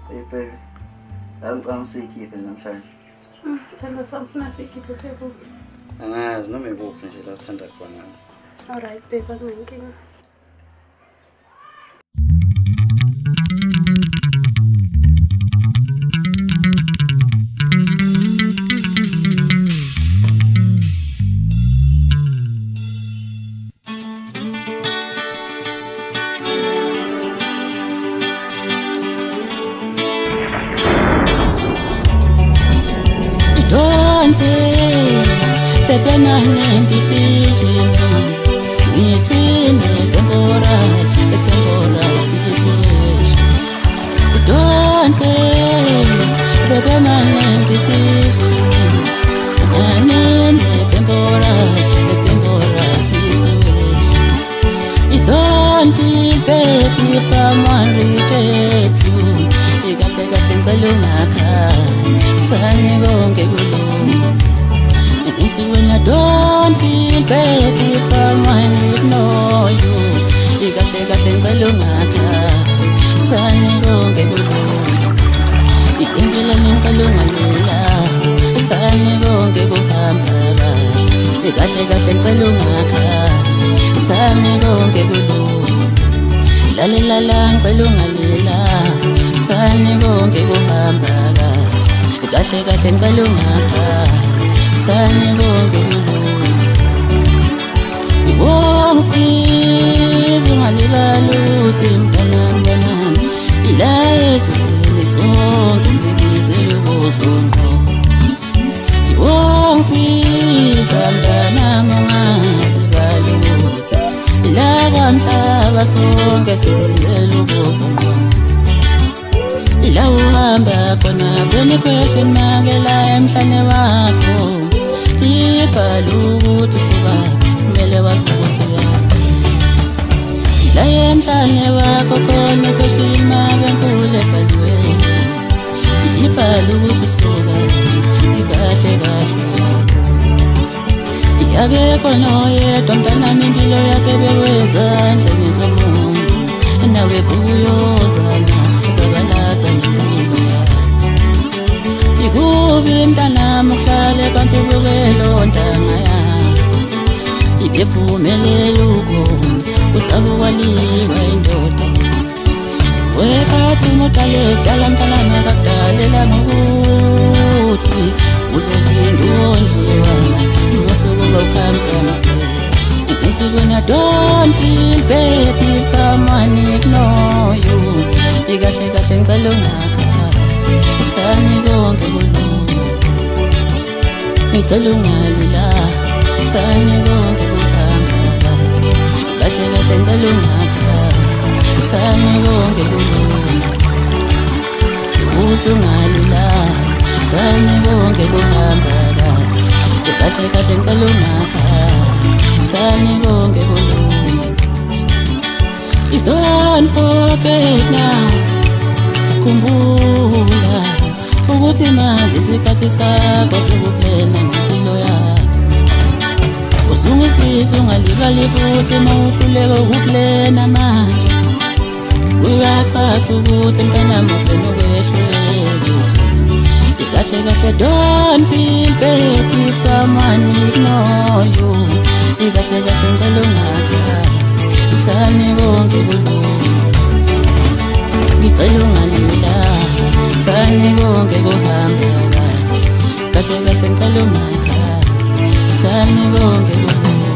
Hey baby, angicanga usiyikhiphe namhlanje. Sithando sami ufuna siyikhiphe sekuphi? Angazi noma ikuphi nje la uthanda khona. Alright babe, akunenkinga. The permanent decision. It's in a temporal situation. Don't take the permanent decision. And in a temporal situation. You don't feel bad if someone rejects you. You can say that things are when I don't feel bad if someone ignore you. You can say that things are Wongisiza ungalibaluthi mntanami ila ezweni sonke sibizele ubuzongo. Wongisiza mntanami ungalibaluthi ila kwamhlaba sonke sibizele ubuzongo. Ila uhamba khona kwenye question makela emhlane wakho ibhala ukuthi usuka kumele wazi ukuthi uyaphi. La emhlane wakho khona question mark enkulu ebhaliwe ibhala ukuthi usuka ikahle kahle yakho noyedwa mntanami impilo yakhe bekwezandleni zomuntu nawe vuyozana zabalaza ngempilo yakho. Ikubi mntanami uhlale phansi ubukele ontanga yakho ibephumelela ukhona usabukwaliwa indoda wekhathi umuqale kudala mntanami akakudalela ngokuthi uzolinda uwondliwa ngosukuba ukhamsamthe. When I don't feel bad if someone ignore you. Ikahle kahle ngicela ungakhali thani konke kulungile. Ngicela ungalila thani konke kuhamba kahle. Kahle kahle ngicela ungakhali thani konke kulungile. Usungalila thani konke kuhamba kahle. Kahle kahle ngicela ungakhali thani konke kulungile. Don't forget now. Khumbula ukuthi manje isikhathi sakho sokuplena ngempilo yakho. Uzungisiza ungalibali futhi mawuhluleka ukuplena manje. Uyacaca ukuthi mntanami uplena ukwehlulekiswa. Kahle kahle don't feel bad if someone ignore you. Kahle kahle ngicela ungakhali thani konke kulungile. Ngicela ungalila thani konke kuhamba kahle. Kahle kahle ngicela ungakhali thani konke kulungile.